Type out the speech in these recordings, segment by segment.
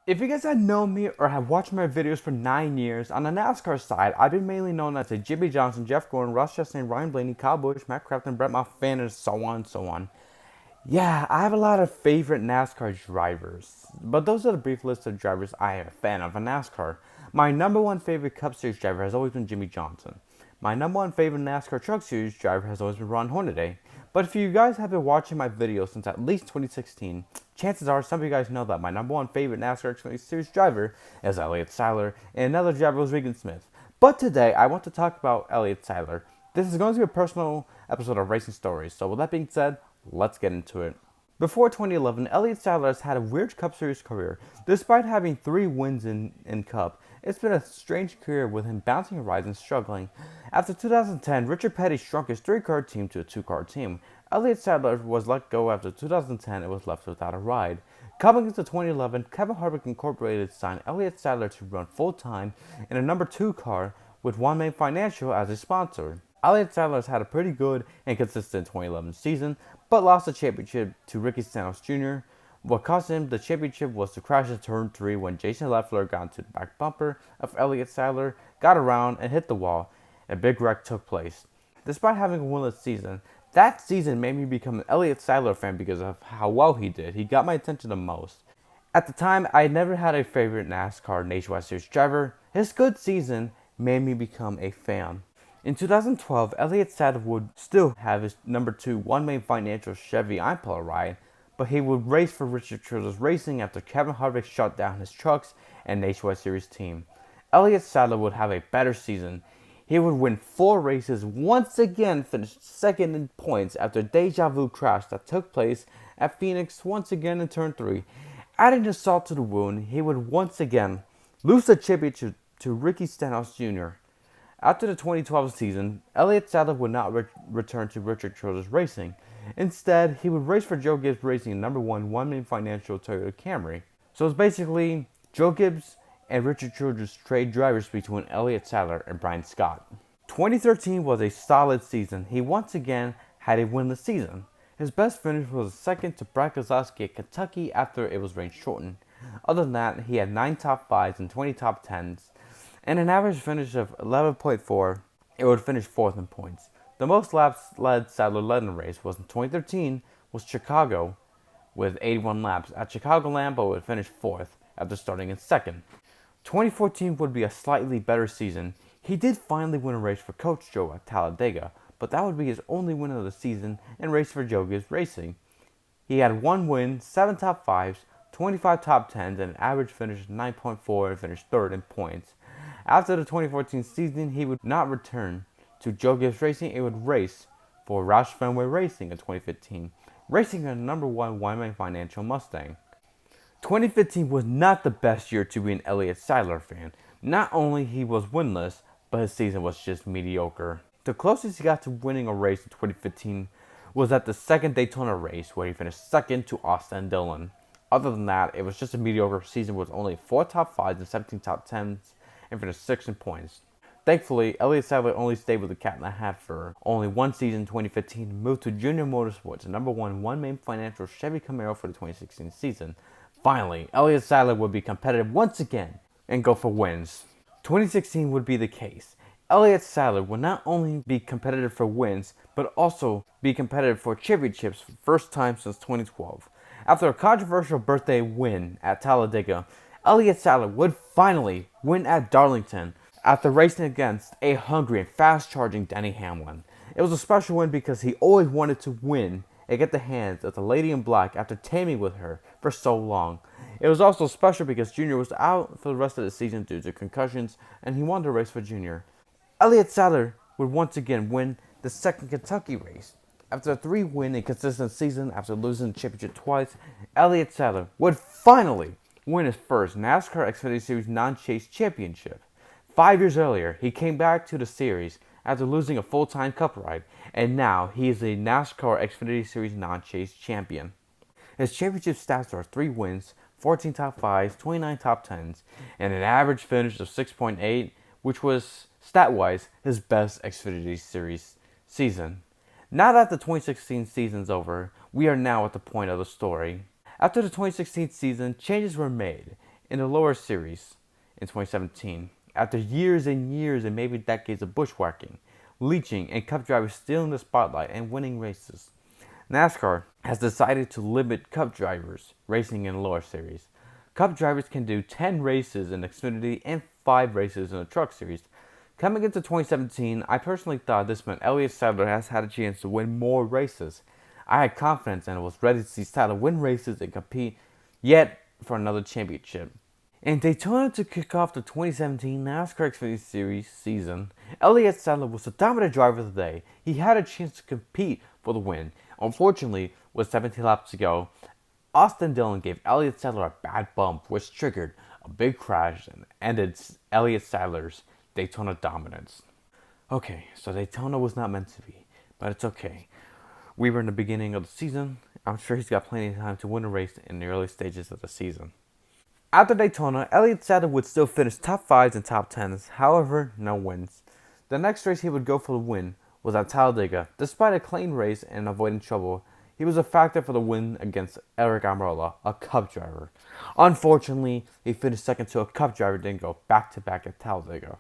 If you guys had known me or have watched my videos for 9 years, on the NASCAR side, I've been mainly known as a Jimmy Johnson, Jeff Gordon, Ross Chastain, Ryan Blaney, Kyle Busch, Matt Crafton, Brett Moffitt, and so on and so on. Yeah, I have a lot of favorite NASCAR drivers, but those are the brief list of drivers I am a fan of in NASCAR. My number one favorite Cup Series driver has always been Jimmy Johnson. My number one favorite NASCAR Truck Series driver has always been Ron Hornaday. But if you guys have been watching my videos since at least 2016, chances are some of you guys know that my number one favorite NASCAR Xfinity Series driver is Elliott Sadler, and another driver was Regan Smith. But today, I want to talk about Elliott Sadler. This is going to be a personal episode of Racing Stories, so with that being said, let's get into it. Before 2011, Elliott Sadler has had a weird Cup Series career. Despite having 3 wins in Cup, it's been a strange career with him bouncing around and struggling. After 2010, Richard Petty shrunk his 3-car team to a 2-car team. Elliott Sadler was let go after 2010 and was left without a ride. Coming into 2011, Kevin Harvick Incorporated signed Elliott Sadler to run full-time in a number 2 car with One Main Financial as a sponsor. Elliott Sadler has had a pretty good and consistent 2011 season, but lost the championship to Ricky Stenhouse Jr. What cost him the championship was to crash in turn 3 when Jason Leffler got into the back bumper of Elliott Sadler, got around, and hit the wall. A big wreck took place. Despite having a winless season, that season made me become an Elliott Sadler fan because of how well he did. He got my attention the most. At the time, I had never had a favorite NASCAR Nationwide Series driver. His good season made me become a fan. In 2012, Elliott Sadler would still have his number 2 One Main Financial Chevy Impala ride, but he would race for Richard Childress Racing after Kevin Harvick shut down his trucks and Nationwide Series team. Elliott Sadler would have a better season. He would win 4 races, once again finish second in points after a deja vu crash that took place at Phoenix once again in turn 3. Adding the salt to the wound, he would once again lose the championship to Ricky Stenhouse Jr. After the 2012 season, Elliott Sadler would not return to Richard Childress Racing. Instead, he would race for Joe Gibbs Racing in number 1 One Main Financial Toyota Camry. So it's basically Joe Gibbs and Richard Childress trade drivers between Elliott Sadler and Brian Scott. 2013 was a solid season. He once again had a winless season. His best finish was a second to Brad Keselowski at Kentucky after it was rain shortened. Other than that, he had 9 top 5s and 20 top 10s, and an average finish of 11.4. It would finish 4th in points. The most laps Sadler led in a race was in 2013 was Chicago with 81 laps. At Chicagoland, would finish 4th after starting in 2nd. 2014 would be a slightly better season. He did finally win a race for Coach Joe at Talladega, but that would be his only win of the season and race for Joe Gibbs Racing. He had 1 win, 7 top 5s, 25 top 10s, and an average finish of 9.4 and finished 3rd in points. After the 2014 season, he would not return to Joe Gibbs Racing. It would race for Roush Fenway Racing in 2015, racing a number 1 One Main Financial Mustang. 2015 was not the best year to be an Elliott Sadler fan. Not only he was winless, but his season was just mediocre. The closest he got to winning a race in 2015 was at the 2nd Daytona race, where he finished 2nd to Austin Dillon. Other than that, it was just a mediocre season with only 4 top 5s and 17 top 10s, and finished 6th in points. Thankfully, Elliott Sadler only stayed with the Cat in the Hat for only 1 season in 2015 and moved to Junior Motorsports, the number 1 One Main Financial Chevy Camaro for the 2016 season. Finally, Elliott Sadler would be competitive once again and go for wins. 2016 would be the case. Elliott Sadler would not only be competitive for wins, but also be competitive for championships for the first time since 2012. After a controversial birthday win at Talladega, Elliott Sadler would finally win at Darlington after racing against a hungry and fast-charging Denny Hamlin. It was a special win because he always wanted to win and get the hands of the Lady in Black after taming with her for so long. It was also special because Junior was out for the rest of the season due to concussions, and he wanted to race for Junior. Elliott Sadler would once again win the 2nd Kentucky race. After a 3-win and consistent season after losing the championship twice, Elliott Sadler would finally win his first NASCAR Xfinity Series non-chase championship. 5 years earlier, he came back to the series after losing a full-time Cup ride, and now he is a NASCAR Xfinity Series non-chase champion. His championship stats are 3 wins, 14 top 5s, 29 top 10s, and an average finish of 6.8, which was, stat-wise, his best Xfinity Series season. Now that the 2016 season's over, we are now at the point of the story. After the 2016 season, changes were made. in the lower series in 2017. After years and years and maybe decades of bushwhacking, leeching, and Cup drivers stealing the spotlight and winning races, NASCAR has decided to limit Cup drivers racing in the lower series. Cup drivers can do 10 races in Xfinity and 5 races in the Truck Series. Coming into 2017, I personally thought this meant Elliott Sadler has had a chance to win more races. I had confidence and was ready to see Sadler win races and compete yet for another championship. In Daytona to kick off the 2017 NASCAR Xfinity Series season, Elliott Sadler was the dominant driver of the day. He had a chance to compete for the win. Unfortunately, with 17 laps to go, Austin Dillon gave Elliott Sadler a bad bump, which triggered a big crash and ended Elliott Sadler's Daytona dominance. Okay, so Daytona was not meant to be, but it's okay. We were in the beginning of the season. I'm sure he's got plenty of time to win a race in the early stages of the season. After Daytona, Elliott Sadler would still finish top 5s and top 10s, however, no wins. The next race he would go for the win was at Talladega. Despite a clean race and avoiding trouble, he was a factor for the win against Eric Almirola, a Cup driver. Unfortunately, he finished second to a Cup driver, didn't go back-to-back at Talladega.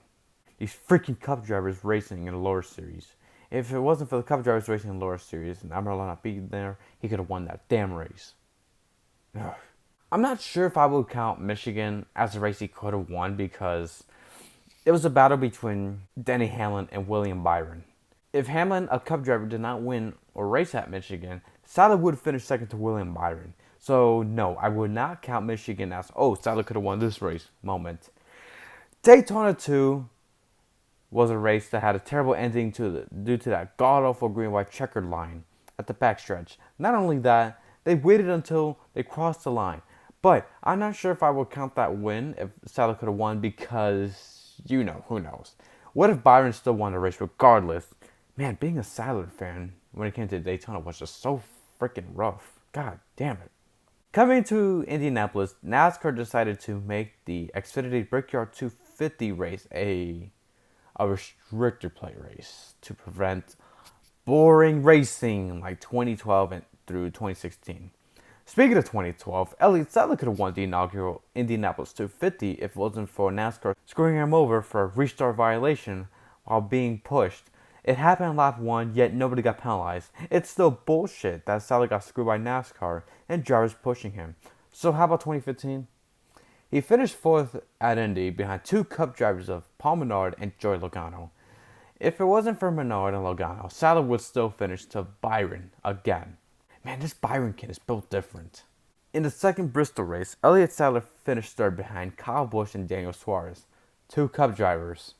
These freaking Cup drivers racing in the lower series. If it wasn't for the Cup drivers racing in the lower series and Almirola not being there, he could have won that damn race. Ugh. I'm not sure if I would count Michigan as a race he could have won because it was a battle between Denny Hamlin and William Byron. If Hamlin, a Cup driver, did not win or race at Michigan, Sadler would finish second to William Byron. So no, I would not count Michigan as, oh, Sadler could have won this race moment. Daytona 2 was a race that had a terrible ending due to that god-awful green-white checkered line at the backstretch. Not only that, they waited until they crossed the line. But I'm not sure if I would count that win if Sadler could have won because, you know, who knows. What if Byron still won the race regardless? Man, being a Sadler fan when it came to Daytona was just so freaking rough. God damn it. Coming to Indianapolis, NASCAR decided to make the Xfinity Brickyard 250 race a restrictor plate race to prevent boring racing like 2012 and through 2016. Speaking of 2012, Elliott Sadler could have won the inaugural Indianapolis 250 if it wasn't for NASCAR screwing him over for a restart violation while being pushed. It happened in lap 1, yet nobody got penalized. It's still bullshit that Sadler got screwed by NASCAR and drivers pushing him. So how about 2015? He finished 4th at Indy behind 2 Cup drivers of Paul Menard and Joey Logano. If it wasn't for Menard and Logano, Sadler would still finish to Byron again. Man, this Byron kid is built different. In the second Bristol race, Elliott Sadler finished 3rd behind Kyle Busch and Daniel Suarez, 2 Cup drivers.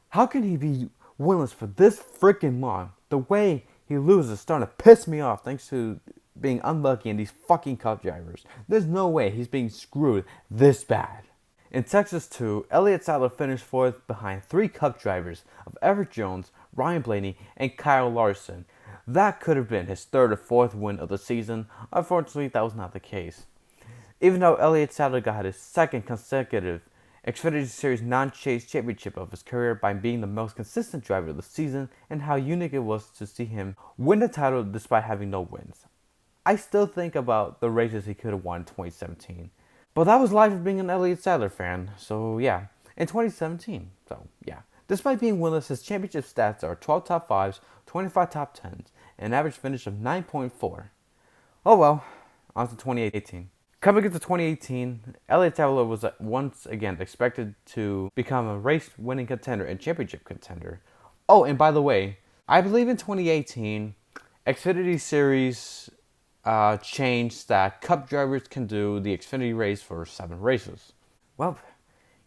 How can he be winless for this freaking long? The way he loses is starting to piss me off thanks to being unlucky in these fucking Cup drivers. There's no way he's being screwed this bad. In Texas 2, Elliott Sadler finished 4th behind 3 Cup drivers of Erik Jones, Ryan Blaney, and Kyle Larson. That could have been his 3rd or 4th win of the season. Unfortunately, that was not the case. Even though Elliott Sadler got his 2nd consecutive Xfinity Series non-chase championship of his career by being the most consistent driver of the season, and how unique it was to see him win the title despite having no wins. I still think about the races he could have won in 2017. But that was life of being an Elliott Sadler fan, so yeah. In 2017, so yeah. Despite being winless, his championship stats are 12 top 5s, 25 top 10s, and an average finish of 9.4. Oh well, on to 2018. Coming into 2018, Elliott Sadler was once again expected to become a race-winning contender and championship contender. Oh, and by the way, I believe in 2018, Xfinity Series changed that Cup drivers can do the Xfinity race for 7 races. Well,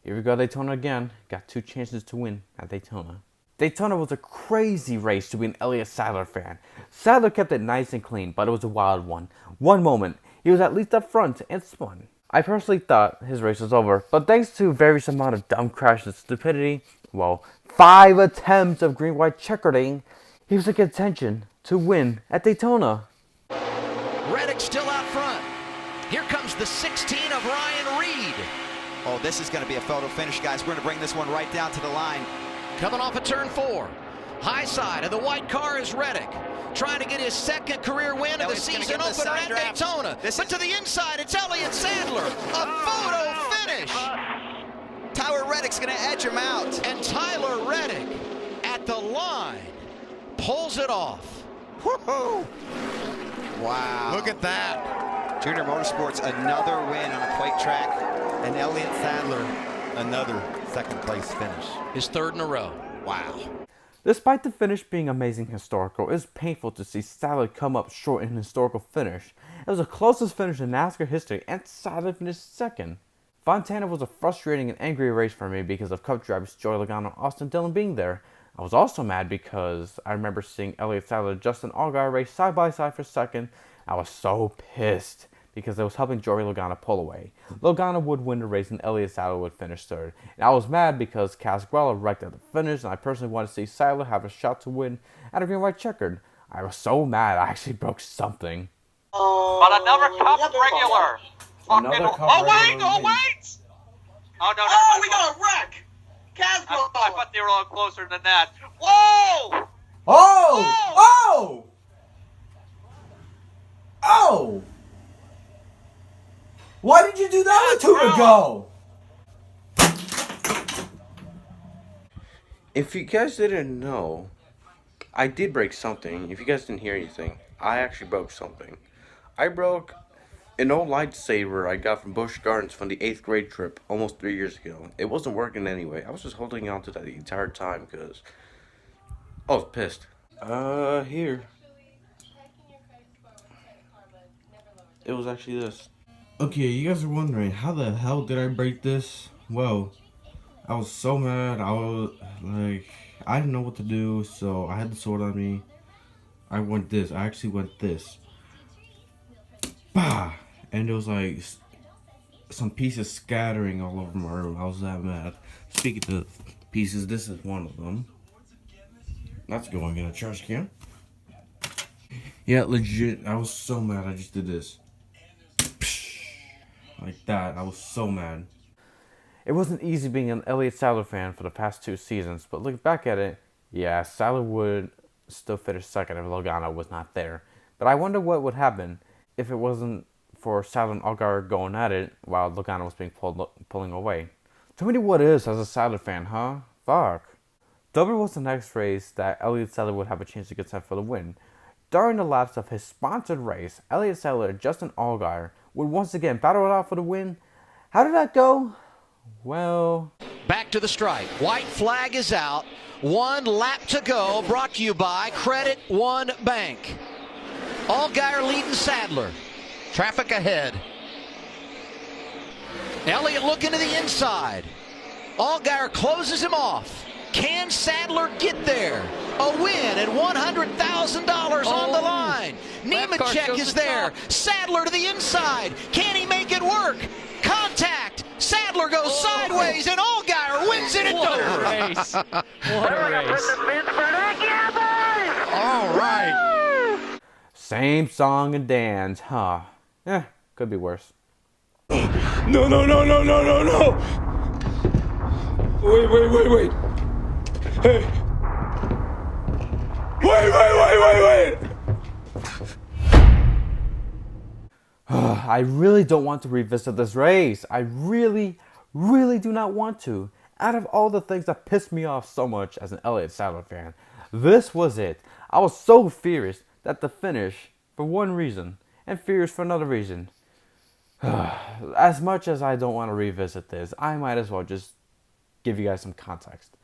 here we go, Daytona again. Got 2 chances to win at Daytona. Daytona was a crazy race to be an Elliott Sadler fan. Sadler kept it nice and clean, but it was a wild one. One moment, he was at least up front and spun. I personally thought his race was over, but thanks to various amount of dumb crashes and stupidity, well, 5 attempts of green-white checkering, he was in contention to win at Daytona. Reddick still out front. Here comes the 16 of Ryan Reed. Oh, this is going to be a photo finish, guys. We're going to bring this one right down to the line. Coming off of turn 4. High side of the white car is Reddick. Trying to get his 2nd career win of the season opener at Daytona. But to the inside, it's Elliott Sadler. A photo finish. Reddick's going to edge him out. And Tyler Reddick at the line pulls it off. Woohoo! Wow. Look at that. Junior Motorsports, another win on a quake track. And Elliott Sadler, another second-place finish. His third in a row. Wow. Despite the finish being amazing historical, it is painful to see Sadler come up short in an historical finish. It was the closest finish in NASCAR history, and Sadler finished second. Fontana was a frustrating and angry race for me because of Cup drivers Joey Logano and Austin Dillon being there. I was also mad because I remember seeing Elliott Sadler and Justin Allgaier race side by side for second. I was so pissed because it was helping Joey Logano pull away. Logano would win the race and Elliott Sadler would finish third. And I was mad because Casgrella wrecked at the finish, and I personally wanted to see Sadler have a shot to win at a green-white checkered. I was so mad I actually broke something. But another cup regular. Another cup Oh wait! regular Oh win. wait! Oh no! Oh, we got a wreck! Caswell! I thought they were a little closer than that. Whoa! Oh! Oh! Why did you do that a tour ago? If you guys didn't know, I did break something. If you guys didn't hear anything, I actually broke something. I broke an old lightsaber I got from Busch Gardens from the 8th grade trip almost 3 years ago. It wasn't working anyway. I was just holding on to that the entire time because I was pissed. Here. It was actually this. Okay, you guys are wondering, how the hell did I break this? Well, I was so mad. I didn't know what to do, so I had the sword on me. I actually went this. Bah! And it was like some pieces scattering all over my room. I was that mad. Speaking of pieces, this is one of them. That's going in a trash can. Yeah, legit. I was so mad. I just did this. Like that. I was so mad. It wasn't easy being an Elliott Sadler fan for the past 2 seasons, but looking back at it, yeah, Sadler would still finish second if Logano was not there. But I wonder what would happen if it wasn't for Sadler and Allgaier going at it while Logano was being pulling away. Too many what ifs as a Sadler fan, huh? Fuck. Dover was the next race that Elliott Sadler would have a chance to contend for the win. During the laps of his sponsored race, Elliott Sadler and Justin Allgaier would once again battle it out for the win. How did that go? Well... Back to the stripe. White flag is out. 1 lap to go. Brought to you by Credit One Bank. Allgaier leading Sadler. Traffic ahead. Elliott looking to the inside. Allgaier closes him off. Can Sadler get there? A win and $100,000 on the line. Nemechek is there. Sadler to the inside. Can he make it work? Contact. Sadler goes sideways and Allgaier wins it at Dover. Race. What a race. All right. Same song and dance, huh? Could be worse. No. Wait. Hey. Wait. I really don't want to revisit this race. I really do not want to. Out of all the things that pissed me off so much as an Elliott Sadler fan, this was it. I was so furious that the finish, for one reason, and furious for another reason. As much as I don't want to revisit this, I might as well just give you guys some context.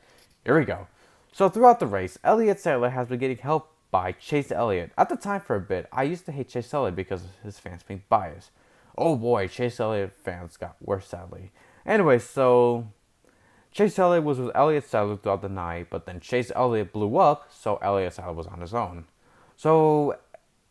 Here we go. So throughout the race, Elliott Sadler has been getting help by Chase Elliott. At the time for a bit, I used to hate Chase Elliott because of his fans being biased. Oh boy, Chase Elliott fans got worse sadly. Anyway, so Chase Elliott was with Elliott Sadler throughout the night, but then Chase Elliott blew up, so Elliott Sadler was on his own. So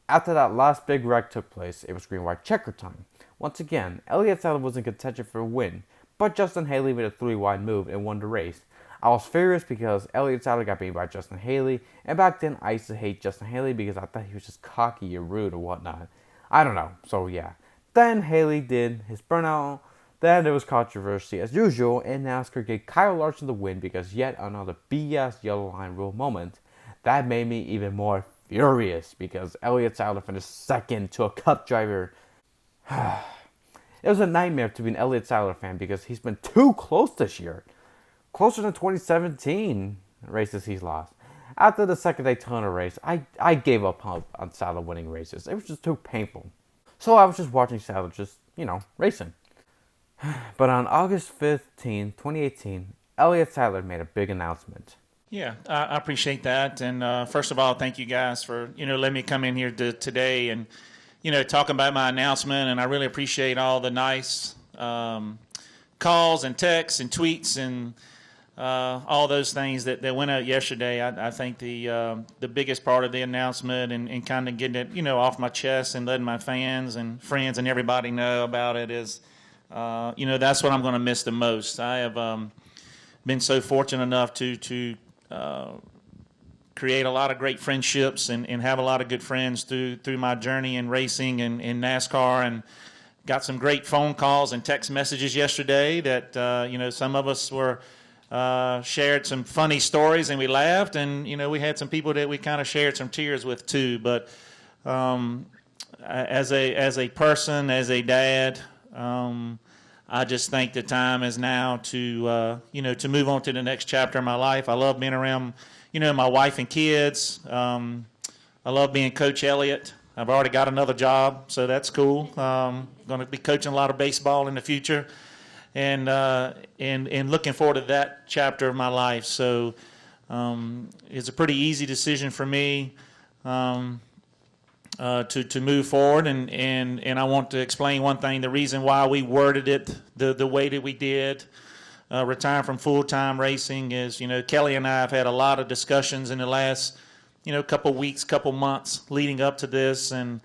after that last big wreck took place, it was green-white checker time. Once again, Elliott Sadler was in contention for a win, but Justin Haley made a 3-wide move and won the race. I was furious because Elliott Sadler got beat by Justin Haley, and back then I used to hate Justin Haley because I thought he was just cocky or rude or whatnot. I don't know, so yeah. Then Haley did his burnout, then there was controversy as usual, and NASCAR gave Kyle Larson the win because yet another BS yellow line rule moment. That made me even more furious because Elliott Sadler finished second to a Cup driver. It was a nightmare to be an Elliott Sadler fan because he's been too close this year. closer than 2017 races he's lost. After the second Daytona race, I gave up on Sadler winning races. It was just too painful. So I was just watching Sadler just, racing. But on August 15, 2018, Elliott Sadler made a big announcement. Yeah, I appreciate that. And first of all, thank you guys for, letting me come in here today and, talk about my announcement. And I really appreciate all the nice calls and texts and tweets and all those things that went out yesterday. I think the biggest part of the announcement and kind of getting it, off my chest and letting my fans and friends and everybody know about it is, that's what I'm going to miss the most. I have been so fortunate enough to create a lot of great friendships and have a lot of good friends through my journey in racing and in NASCAR, and got some great phone calls and text messages yesterday that, some of us were shared some funny stories and we laughed, and, we had some people that we kind of shared some tears with too. But as a person, as a dad, I just think the time is now to move on to the next chapter of my life. I love being around, my wife and kids. I love being Coach Elliott. I've already got another job, so that's cool. Going to be coaching a lot of baseball in the future, and looking forward to that chapter of my life. So it's a pretty easy decision for me to move forward, and I want to explain one thing. The reason why we worded it the way that we did, retire from full-time racing, is, Kelly and I have had a lot of discussions in the last, couple weeks, couple months leading up to this, and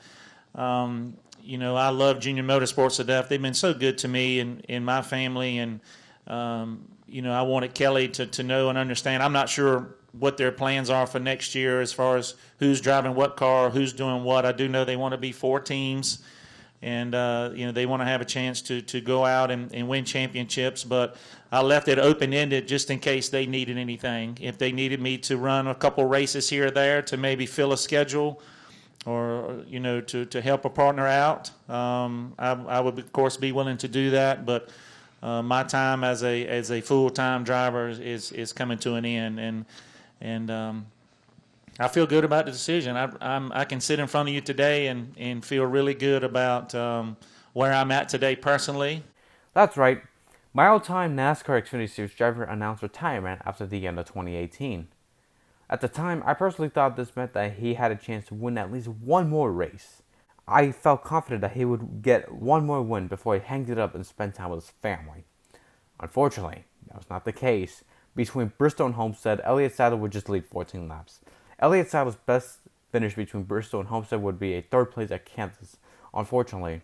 I love Junior Motorsports to death. They've been so good to me and my family, and I wanted Kelly to know and understand. I'm not sure what their plans are for next year as far as who's driving what car, who's doing what. I do know they want to be 4 teams, and they want to have a chance to go out and win championships. But I left it open-ended just in case they needed anything. If they needed me to run a couple races here or there to maybe fill a schedule, or to help a partner out, I would of course be willing to do that. But my time as a full-time driver is coming to an end, and I feel good about the decision. I can sit in front of you today and feel really good about where I'm at today personally. That's right. My all-time NASCAR Xfinity Series driver announced retirement after the end of 2018. At the time, I personally thought this meant that he had a chance to win at least one more race. I felt confident that he would get one more win before he hanged it up and spent time with his family. Unfortunately, that was not the case. Between Bristol and Homestead, Elliott Sadler would just lead 14 laps. Elliott Sadler's best finish between Bristol and Homestead would be a 3rd place at Kansas. Unfortunately,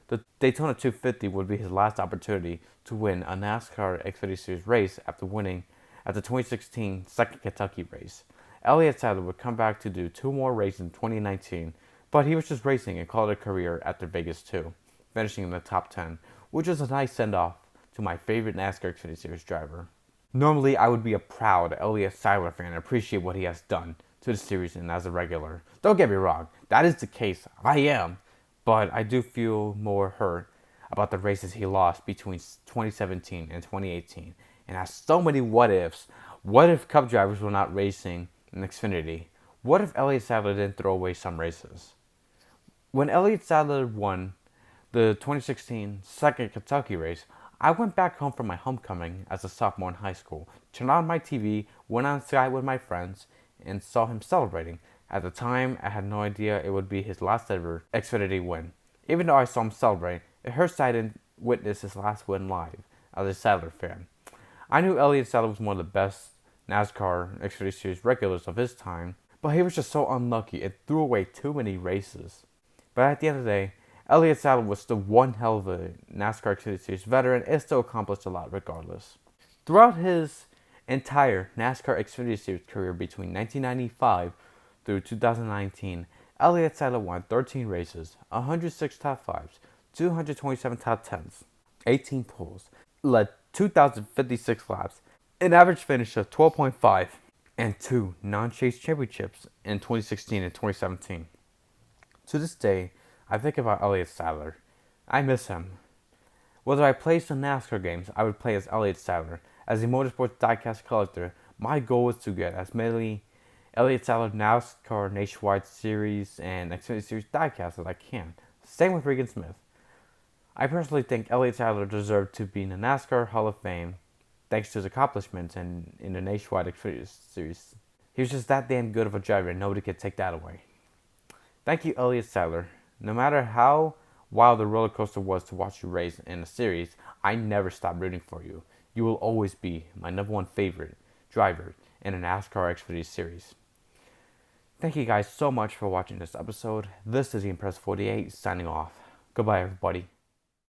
the Daytona 250 would be his last opportunity to win a NASCAR Xfinity Series race after winning at the 2016 second Kentucky race. Elliott Sadler would come back to do 2 more races in 2019, but he was just racing and called it a career after Vegas 2, finishing in the top 10, which was a nice send-off to my favorite NASCAR Xfinity Series driver. Normally, I would be a proud Elliott Sadler fan and appreciate what he has done to the series and as a regular. Don't get me wrong, that is the case, I am, but I do feel more hurt about the races he lost between 2017 and 2018, and has so many what-ifs. What if Cup drivers were not racing in Xfinity? What if Elliott Sadler didn't throw away some races? When Elliott Sadler won the 2016 second Kentucky race, I went back home for my homecoming as a sophomore in high school, turned on my TV, went on Sky with my friends, and saw him celebrating. At the time, I had no idea it would be his last ever Xfinity win. Even though I saw him celebrate, it hurts that I didn't witness his last win live as a Sadler fan. I knew Elliott Sadler was one of the best NASCAR Xfinity Series regulars of his time, but he was just so unlucky and threw away too many races. But at the end of the day, Elliott Sadler was still one hell of a NASCAR Xfinity Series veteran and still accomplished a lot regardless. Throughout his entire NASCAR Xfinity Series career between 1995 through 2019, Elliott Sadler won 13 races, 106 top 5s, 227 top 10s, 18 poles, led 2,056 laps, an average finish of 12.5, and 2 non-chase championships in 2016 and 2017. To this day, I think about Elliott Sadler. I miss him. Whether I play some NASCAR games, I would play as Elliott Sadler, As a motorsports diecast collector, my goal is to get as many Elliott Sadler NASCAR Nationwide Series and Xfinity Series diecasts as I can. Same with Regan Smith. I personally think Elliott Sadler deserved to be in the NASCAR Hall of Fame thanks to his accomplishments in the Nationwide Xfinity Series. He was just that damn good of a driver and nobody could take that away. Thank you, Elliott Sadler. No matter how wild the roller coaster was to watch you race in a series, I never stopped rooting for you. You will always be my #1 favorite driver in a NASCAR Xfinity Series. Thank you guys so much for watching this episode. This is the Impress 48 signing off. Goodbye, everybody.